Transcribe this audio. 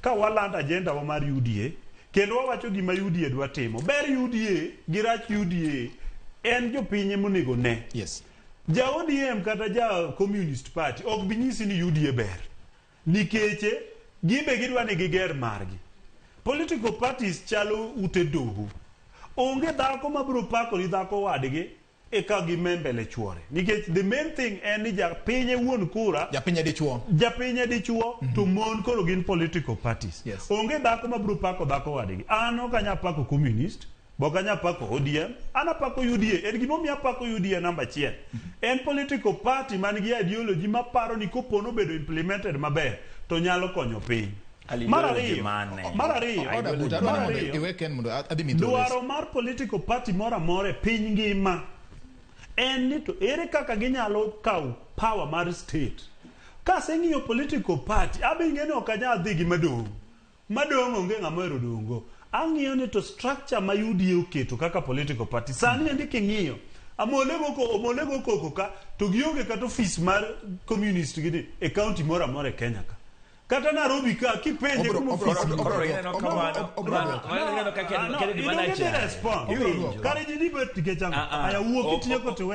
ka walanda agenda wa mar UDA kendo wawacho gima UDA dwa timo. Ber UDA gi rach UDA en jopinye monego ne. Yes. Ja ODM kata ja Communist Party ok bi nyisi ni UDA ber. Nikeche gibe gidwa ni giger margi. Political parties chalo ute doho. Onge dhako mabro pako ni dhako wadgi eka gi membele chuore. Nikech the main thing en ni japinye wuon kura. Japinye dichuo. Japinye dichuo to mon koro gin political parties. Yes. Onge dhako mabro pako dhako wadgi. An ok anya pako Communist. Bokanya pako ODM, ana pako UDA. En gimomiyo apako UDA namba 1. En political party man gi ideology ma paro ni kopono bedo implemented maber to nyalo konyo piny. Dwaro mar political party mora more piny ngima en ni to ere kaka ginyalo kaw power mar state. Ka seng'iyo political party abing'eni ok anyal dhi gi madong'. Madong' onge ng'ama ero dongo. Ang'iyo ni to structure ma UDA oketo kaka political party sani endi king'iyo omolego koko ka to gionge kata office mar communist gidi e county mora more Kenya ka kata Nairobi ka kipenje kuma office kare jidi bet ke changa aya wuok itieko to